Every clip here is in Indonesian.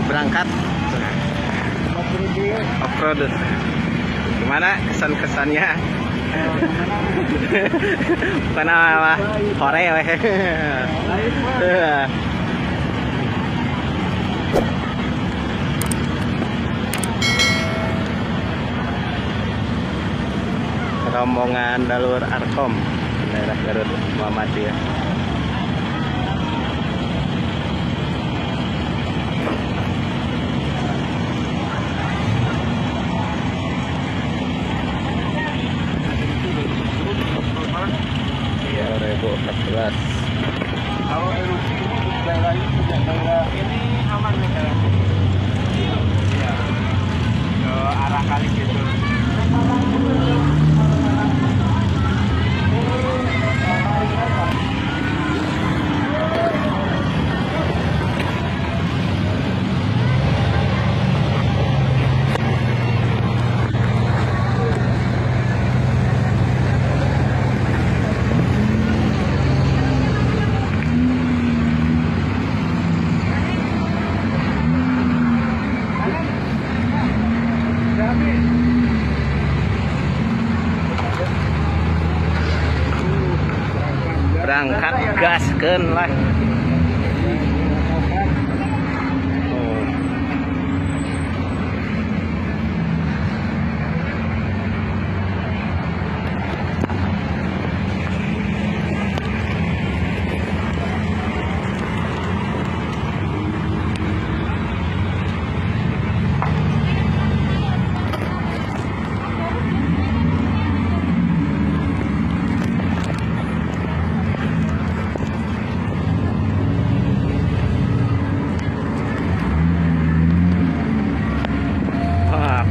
berangkat off-road. Gimana kesan-kesannya? Bukan apa hore weh. Rombongan Dalur Arkom daerah Garut Muhammadiyah. Iya, 2014. Kalau daerah ini aman nih kan? Iya. Ke arah kali gitu. Berangkat gaskeun lah.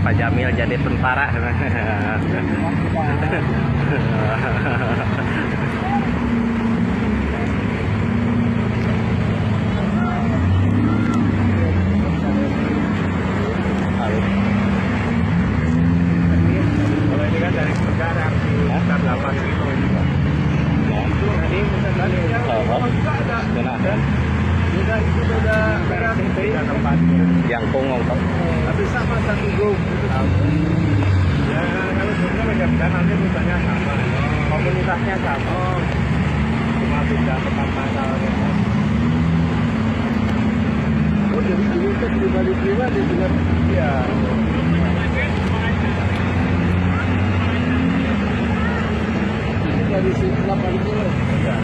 Pak Jamil jadi tentara. Kalau ini kan dari sekarang sekitar 8 kilo juga. Tadi tadi sudah itu sudah berarti tempatnya. Yang punggung kok. Tapi sama satu grup. Ya kalau sebenarnya macam nanti rutanya sama, komunitasnya sama, cuma beda tempat masalahnya. Oh jadi ini tuh pribadi dengan ya. Ini dari 8 kilo. Ya.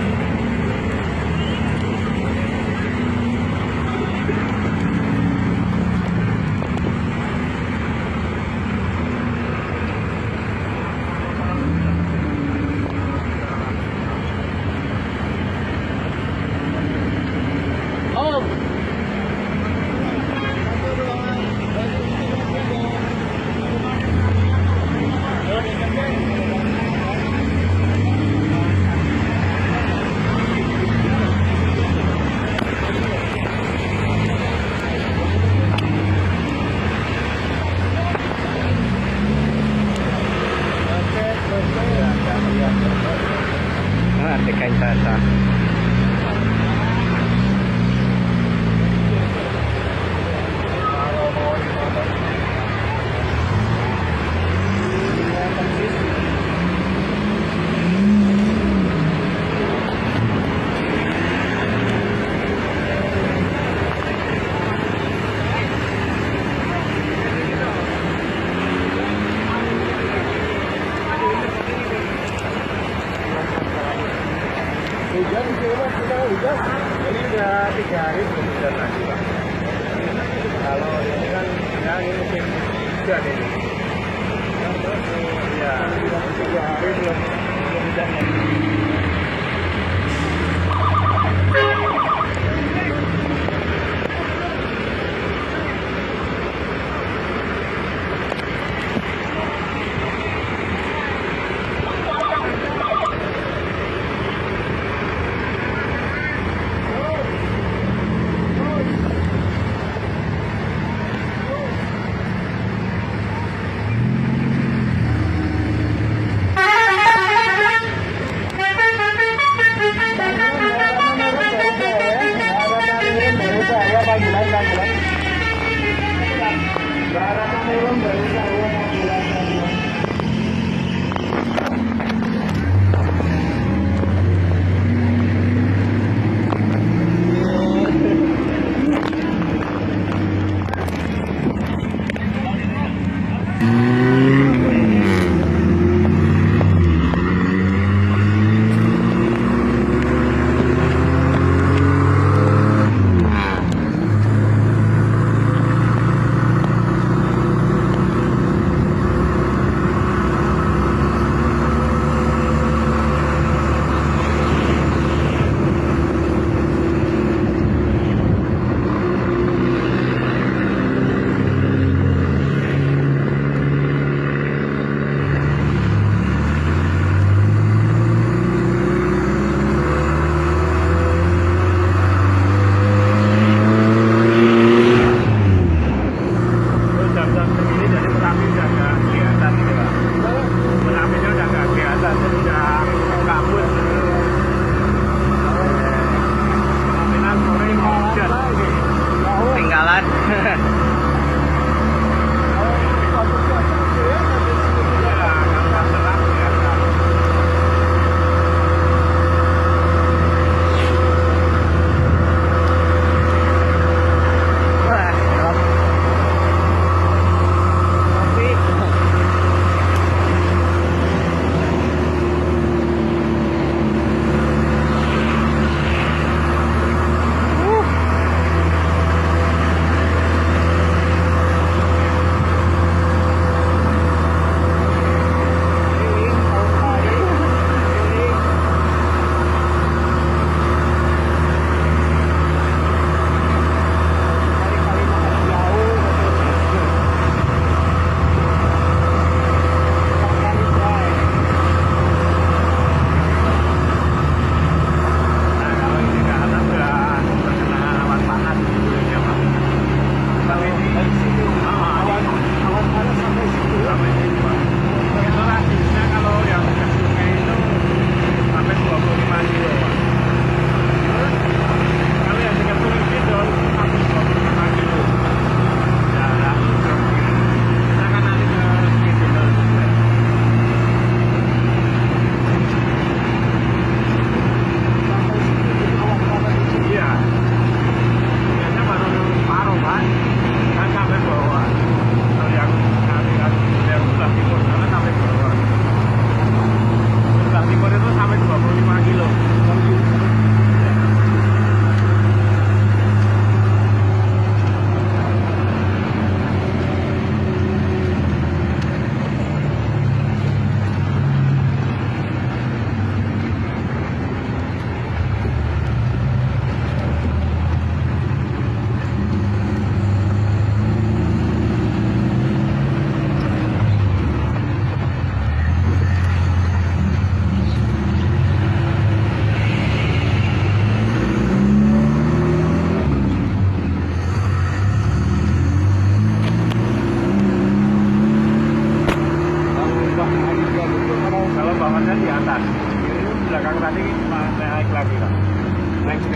Kain tata. Hujan kita hujan. Ini udah 3 hari belum hujan lagi Pak. Kalau ini kan ya ini musim hujan ini. Ya 3 hari belum hujan lagi.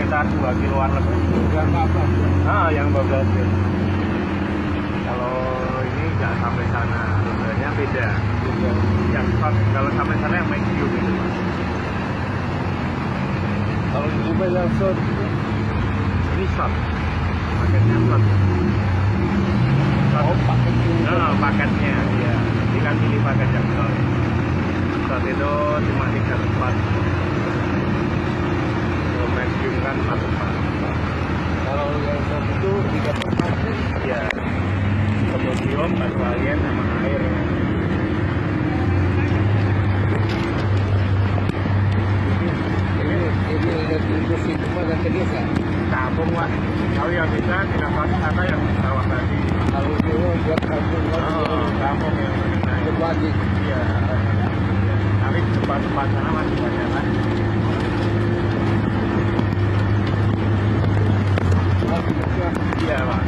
sekitar 2 kiloan lebih. Yang apa? Nah, yang bablasnya. Kalau ini nggak sampai sana, sebenarnya beda. Yang short, kalau sampai sana yang medium itu. Kalau di Dubai yang short Ini short, paketnya short. oh paketnya. Nah, paketnya ya. Ini kan pilih paket yang short. Short itu cuma 3 tempat. Kalau medium kan 4 tempat. Kalau yang short itu 3 tempat sih. Ya, kemudian kalian sama air. Ini ada tujuh itu mah dan desa. Kampung lah. Kalau yang bisa tidak wisata yang sawah tadi. Kalau itu buat kampung Oh, kampung yang mengenai. berbagi. Iya. Tapi tempat-tempat sana masih banyak kan. Iya, Pak.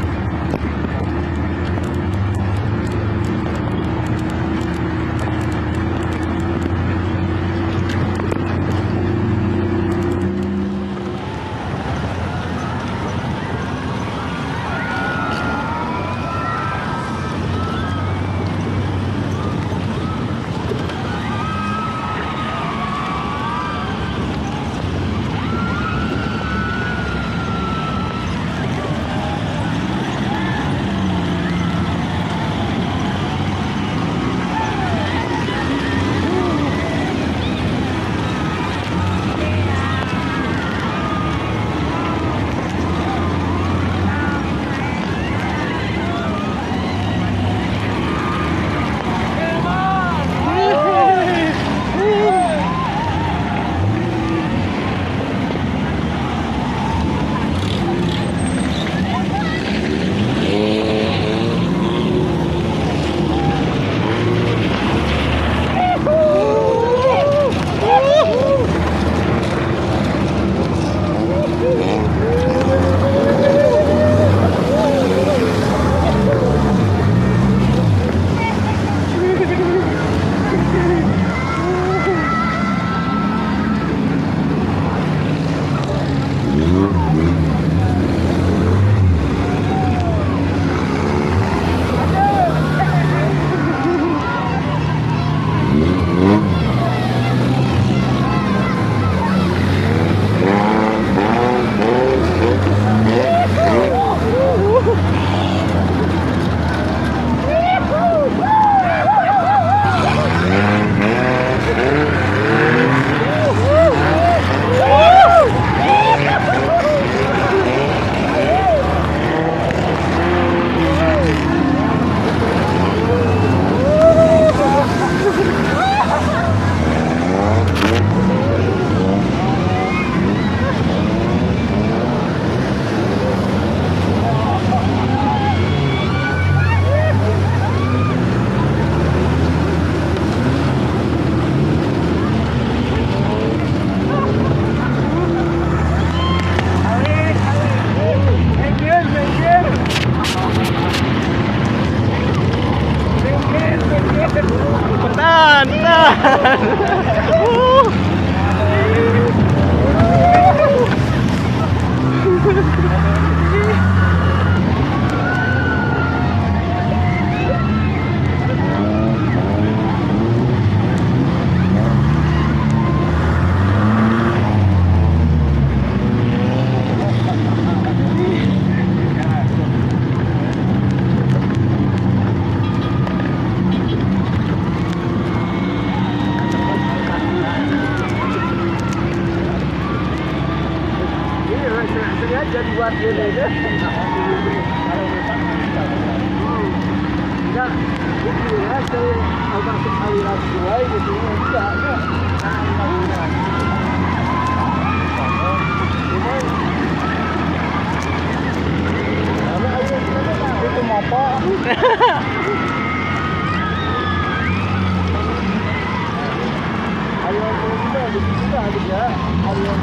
Sengaja dibuat gini deh. Enggak, itu ya saya masuk aliran sungai gitu enggak. Itu motor. Aliran sungai itu juga ada ya. Aliran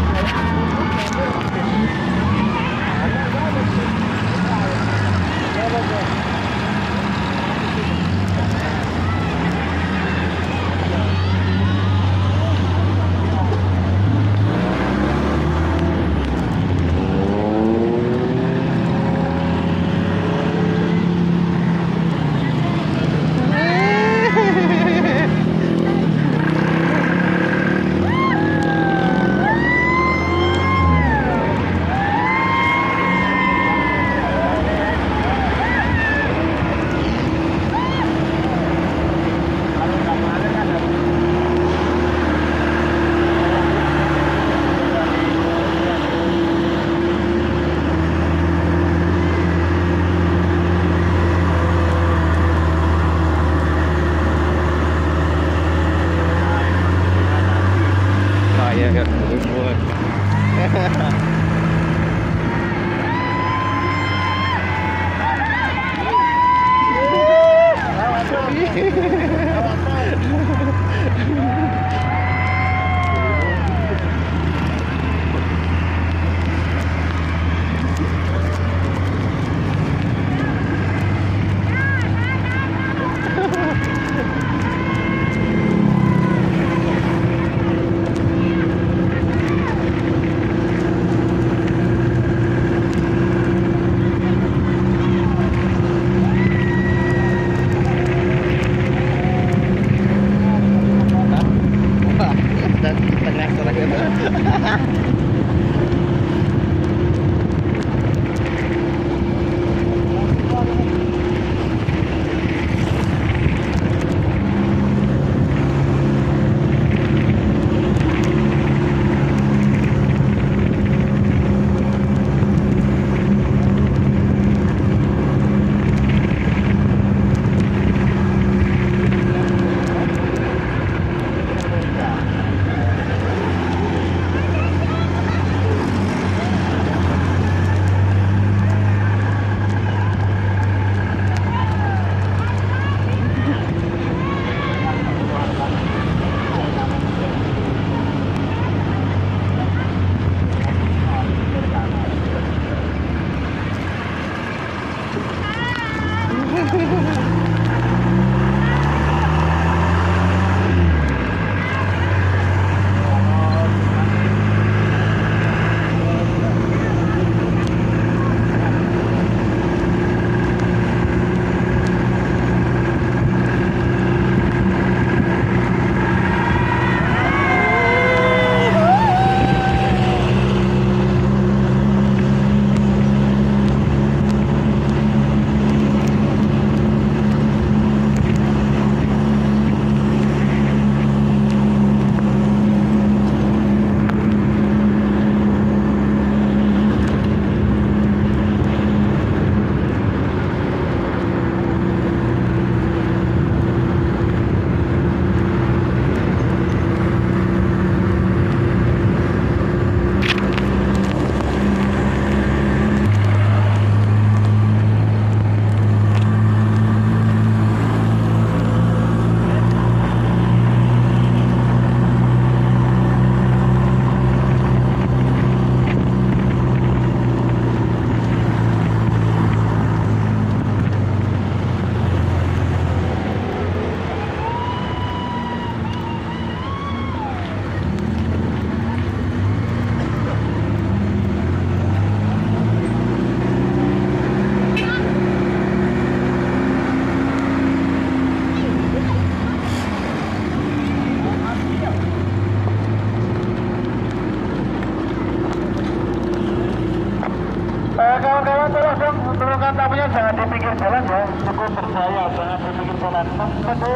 Untuk turunkan tamunya jangan di pinggir jalan ya, cukup berdaya, jangan di pinggir jalan.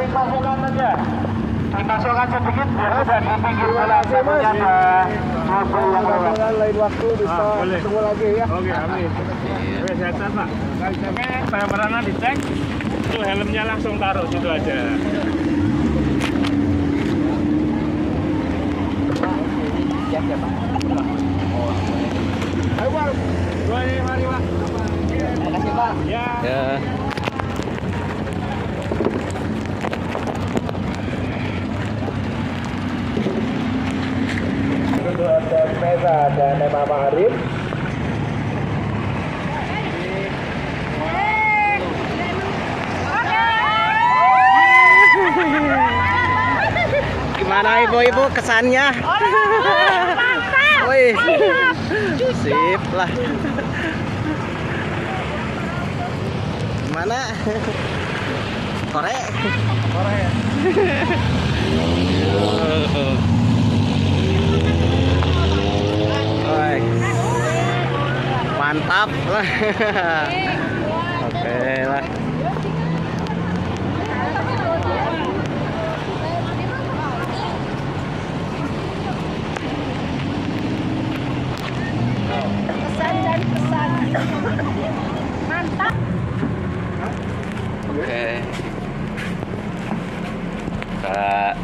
Dimasukkan aja, dimasukkan sedikit biar udah di pinggir jalan. Tamunya ada mobil yang lewat. Lain waktu bisa boleh. ketemu lagi ya. Oke, amin. Oke, sehat Pak. Oke, kameranya dicek. Itu helmnya langsung taruh situ aja. Siap ya Pak. Ayo Pak. Mari Pak. Terima kasih Pak. Ya. Ya. Untuk ada Mesa dan Nema Ma'arif. Gimana ibu-ibu kesannya? Wih, sip lah. Gimana? Korek? Korek ya. Wih, mantap lah. Oke lah. Pesan dan pesan. Mantap. Oke. Kita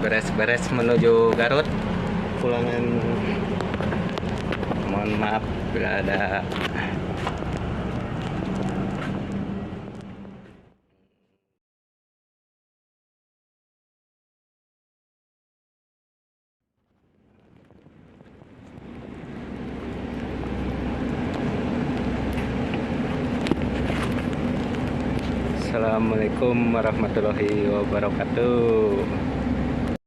beres-beres menuju Garut. Pulangan. Mohon maaf bila ada Assalamualaikum warahmatullahi wabarakatuh.